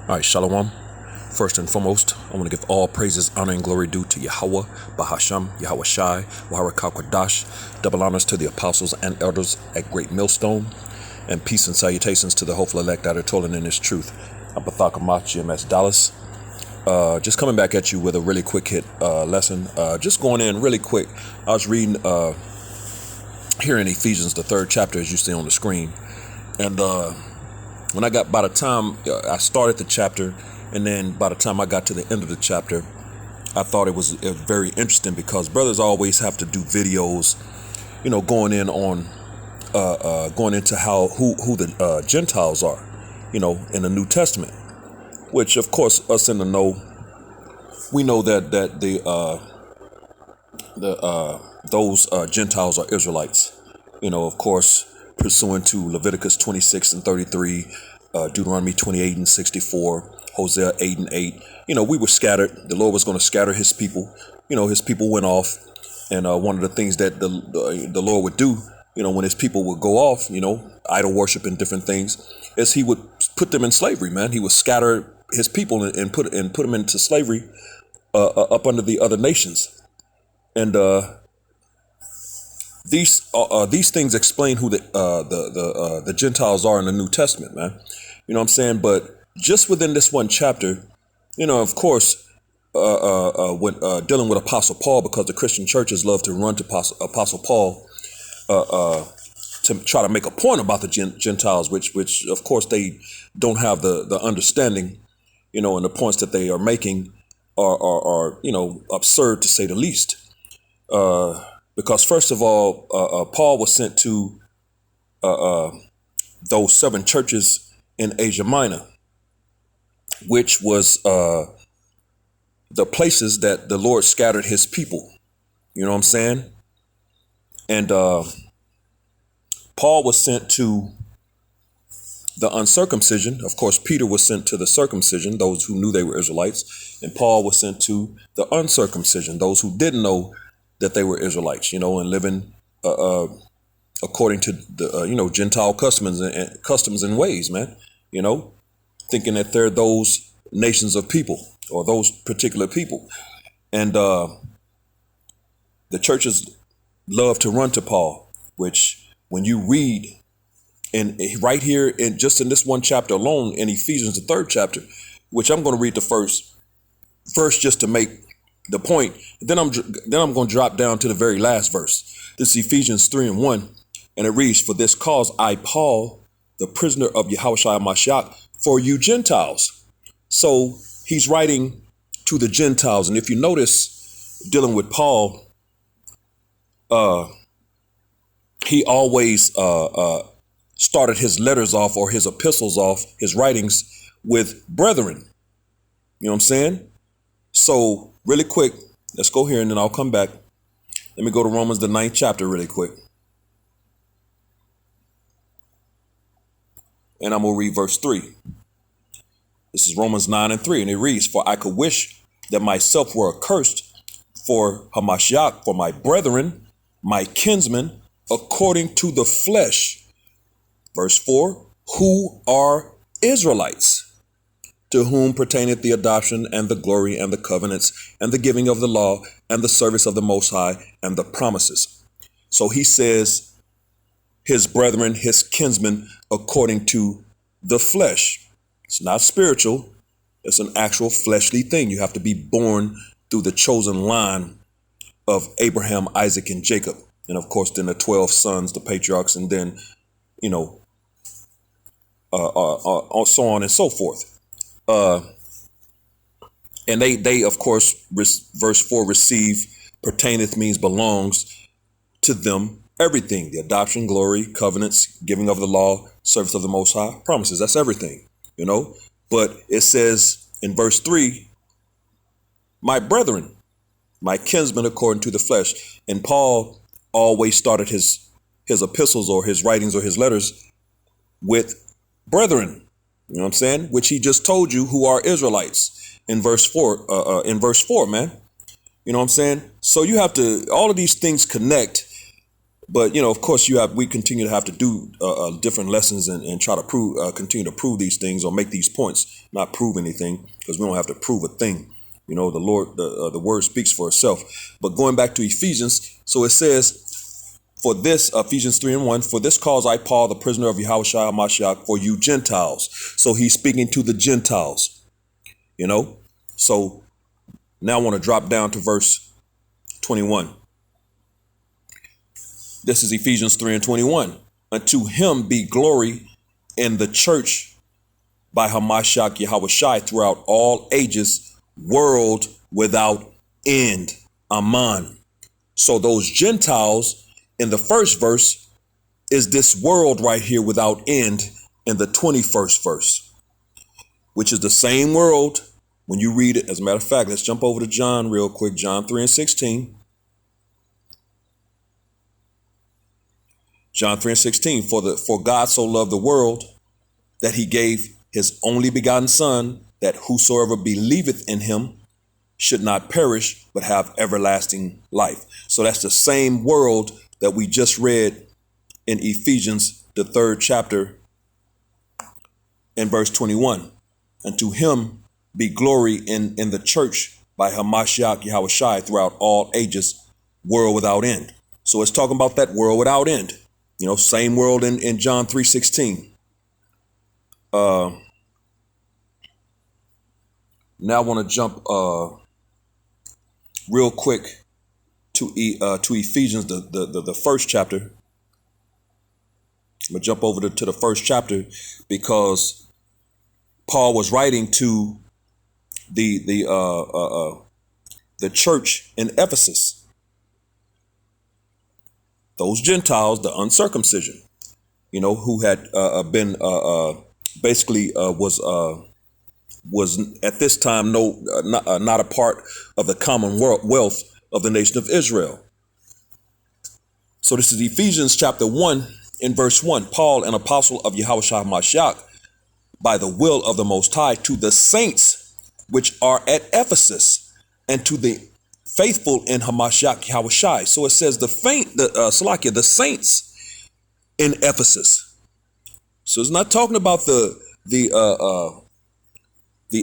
All right, Shalom. First and foremost, I want to give all praises, honor, and glory due to Yahweh, Bahasham, Yahweh Shai, Wahara Kalkwadash. Double honors to the apostles and elders at Great Millstone, and peace and salutations to the hopeful elect that are toiling in this truth. I'm Pathaka GMS Dallas. Just coming back at you with a really quick hit lesson. Just going in really quick. I was reading here in Ephesians, the 3rd chapter, as you see on the screen, and when I got, by the time I started the chapter, and then by the time I got to the end of the chapter, I thought it was very interesting because brothers always have to do videos, going in on, going into who the Gentiles are, in the New Testament, which of course us in the know, we know that those Gentiles are Israelites, of course, pursuant to Leviticus 26 and 33, Deuteronomy 28 and 64, Hosea 8 and 8. We were scattered. The Lord was going to scatter his people. His people went off. And one of the things that the Lord would do, when his people would go off, idol worship and different things, is he would put them in slavery, man. He would scatter his people and put them into slavery up under the other nations. And these things explain who the Gentiles are in the New Testament, man. You know what I'm saying? But just within this one chapter, of course, when dealing with Apostle Paul, because the Christian churches love to run to Apostle Paul to try to make a point about the Gentiles, which of course they don't have the understanding, and the points that they are making are absurd to say the least. Because first of all, Paul was sent to those 7 churches in Asia Minor, which was the places that the Lord scattered his people. You know what I'm saying? And Paul was sent to the uncircumcision. Of course, Peter was sent to the circumcision, those who knew they were Israelites. And Paul was sent to the uncircumcision, those who didn't know that they were Israelites, and living according to the Gentile customs and ways, man. Thinking that they're those nations of people or those particular people, and the churches love to run to Paul. Which, when you read right here in this one chapter alone in Ephesians, the 3rd chapter, which I'm going to read the first verse just to make the point. Then I'm going to drop down to the very last verse. This is Ephesians 3 and 1. And it reads, "For this cause I, Paul, the prisoner of Yahushua Mashiach, for you Gentiles." So he's writing to the Gentiles. And if you notice, dealing with Paul, he always started his letters off, or his epistles off, his writings, with brethren. You know what I'm saying? So really quick, let's go here and then I'll come back. Let me go to Romans, the 9th chapter, really quick. And I'm going to read verse 3. This is Romans 9 and 3. And it reads, "For I could wish that myself were accursed for Hamashiach, for my brethren, my kinsmen, according to the flesh." Verse 4, "Who are Israelites, to whom pertaineth the adoption and the glory and the covenants and the giving of the law and the service of the Most High and the promises." So he says his brethren, his kinsmen, according to the flesh. It's not spiritual. It's an actual fleshly thing. You have to be born through the chosen line of Abraham, Isaac, and Jacob. And of course, then the 12 sons, the patriarchs, and then, so on and so forth. And they of course, verse 4, receive, pertaineth means belongs to them, everything: the adoption, glory, covenants, giving of the law, service of the Most High, promises. That's everything, But it says in verse 3, "My brethren, my kinsmen, according to the flesh." And Paul always started his epistles or his writings or his letters with brethren. You know what I'm saying? Which he just told you who are Israelites in verse 4, man. You know what I'm saying? So you have to, all of these things connect But, of course, we continue to have to do different lessons and try to continue to prove these things or make these points, not prove anything, because we don't have to prove a thing. The Lord, the word speaks for itself. But going back to Ephesians, so it says, for this, Ephesians 3:1, for this cause I, Paul, the prisoner of Yahushua HaMashiach, for you Gentiles. So he's speaking to the Gentiles, So now I want to drop down to verse 21. This is Ephesians 3:21. Unto him be glory in the church by Hamashiach Yahushai throughout all ages, world without end. Amen. So those Gentiles in the first verse is this world right here without end in the 21st verse, which is the same world when you read it. As a matter of fact, let's jump over to John real quick. John 3:16. John 3:16, for God so loved the world that he gave his only begotten son, that whosoever believeth in him should not perish, but have everlasting life. So that's the same world that we just read in Ephesians, the 3rd chapter, in verse 21. And to him be glory in the church by Hamashiach Yahushai throughout all ages, world without end. So it's talking about that world without end. Same world in John 3:16. Now I want to jump real quick to Ephesians, the first chapter. I'm gonna jump over to the first chapter because Paul was writing to the church in Ephesus. Those Gentiles, the uncircumcision, who had been basically was at this time not a part of the commonwealth of the nation of Israel. So this is Ephesians chapter 1 in verse 1. Paul, an apostle of Yahushua HaMashiach, by the will of the Most High, to the saints which are at Ephesus, and to the faithful in Hamashiach Yahushai. So it says the saints in Ephesus. So it's not talking about the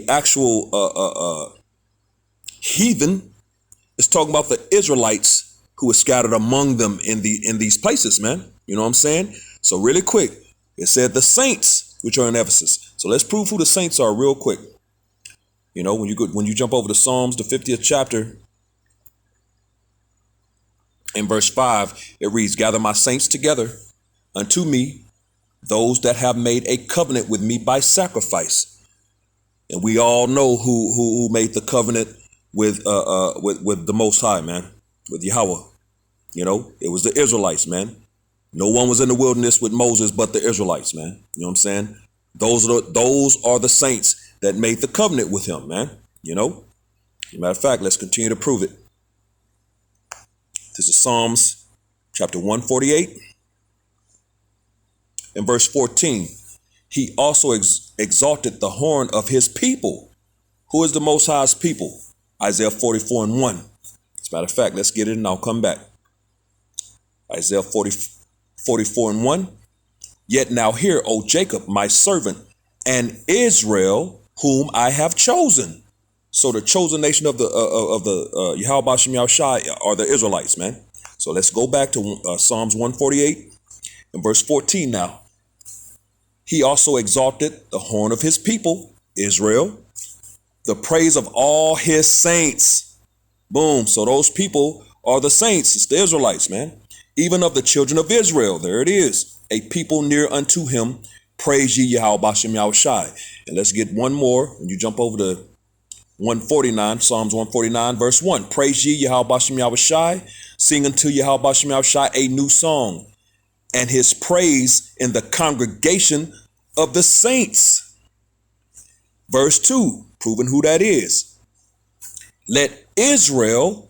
actual heathen. It's talking about the Israelites who are scattered among them in these places, man. You know what I'm saying? So really quick, it said the saints which are in Ephesus. So let's prove who the saints are real quick. When you jump over to Psalms, the 50th chapter, in verse 5, it reads, gather my saints together unto me, those that have made a covenant with me by sacrifice. And we all know who made the covenant with the Most High, man, with Yahweh. It was the Israelites, man. No one was in the wilderness with Moses but the Israelites, man. You know what I'm saying? Those are the saints that made the covenant with him, man. As a matter of fact, let's continue to prove it. This is Psalms chapter 148 and verse 14. He also exalted the horn of his people. Who is the Most High's people? Isaiah 44:1. As a matter of fact, let's get it and I'll come back. Isaiah 44:1. Yet now hear, O Jacob, my servant, and Israel, whom I have chosen. So the chosen nation of the Yahweh Bashem Yahushai are the Israelites, man. So let's go back to Psalms 148 and verse 14 now. He also exalted the horn of his people, Israel, the praise of all his saints. Boom. So those people are the saints. It's the Israelites, man. Even of the children of Israel. There it is. A people near unto him. Praise ye Yahweh Bashem Yahushai. And let's get one more. When you jump over to 149, Psalms 149, verse 1. Praise ye Yahweh Bashem Yahushai. Sing unto Yahweh Bashem Yahushai a new song, and his praise in the congregation of the saints. Verse 2, proving who that is. Let Israel,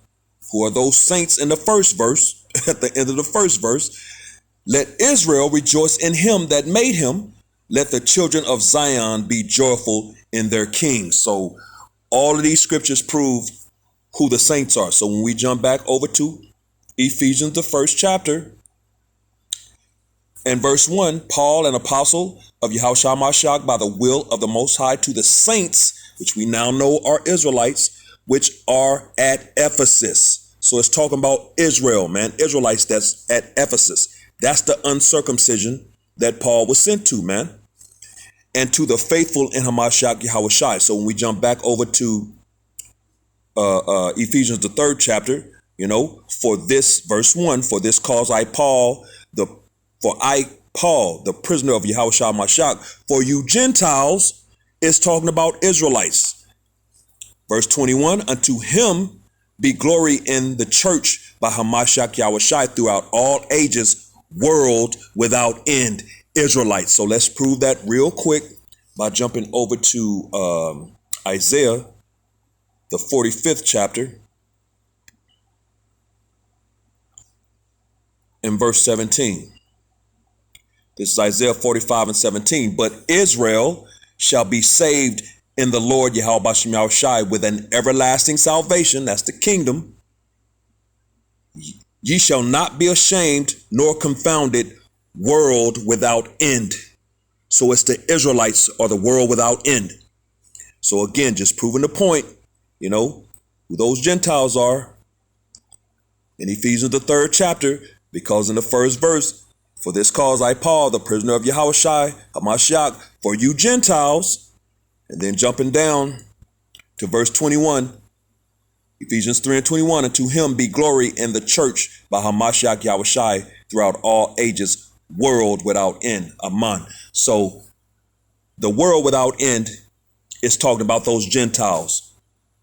who are those saints in the first verse, at the end of the first verse, let Israel rejoice in him that made him. Let the children of Zion be joyful in their king. So all of these scriptures prove who the saints are. So when we jump back over to Ephesians, the first chapter, In verse 1, Paul, an apostle of Yahushua Mashiach by the will of the Most High, to the saints, which we now know are Israelites, which are at Ephesus. So it's talking about Israel, man, Israelites that's at Ephesus. That's the uncircumcision that Paul was sent to, man. And to the faithful in Hamashiach Yahushai. So when we jump back over to Ephesians, the 3rd chapter, for this, verse 1, for this cause I, Paul, the prisoner of Yahushua Mashiach, for you Gentiles, is talking about Israelites. Verse 21, unto him be glory in the church by Hamashiach Yahushai throughout all ages, world without end. Israelites. So let's prove that real quick by jumping over to Isaiah, the 45th chapter, in verse 17. This is Isaiah 45 and 17. But Israel shall be saved in the Lord Yahweh Yahushai with an everlasting salvation. That's the kingdom. Ye shall not be ashamed nor confounded, world without end. So it's the Israelites or the world without end. So again, just proving the point, who those Gentiles are in Ephesians, the 3rd chapter, because in the first verse, for this cause I, Paul, the prisoner of Yahushai, Hamashiach, for you Gentiles, and then jumping down to verse 21, Ephesians 3 and 21, and to him be glory in the church by Hamashiach Yahushai throughout all ages, world without end. Amen. So the world without end is talking about those Gentiles,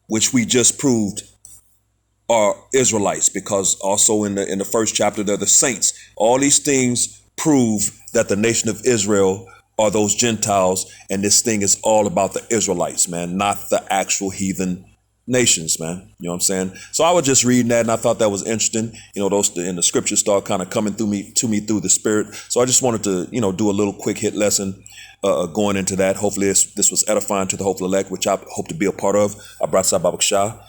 which we just proved are Israelites, because also in the first chapter, they're the saints. All these things prove that the nation of Israel are those Gentiles, and this thing is all about the Israelites, man, not the actual heathen nations, man. You know what I'm saying? So I was just reading that, and I thought that was interesting. Those in the scriptures start kind of coming to me through the Spirit. So I just wanted to, do a little quick hit lesson going into that. Hopefully this was edifying to the hopeful elect, which I hope to be a part of. Abratza Babakshah.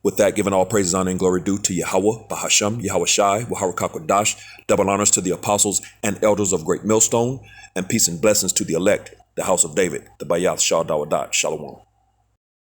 With that, giving all praises, honor, and glory due to Yahweh, Bahasham, Yahushai, Waharakakwadash, double honors to the apostles and elders of Great Millstone, and peace and blessings to the elect, the house of David, the Bayath Shah Dawadat, Shalom.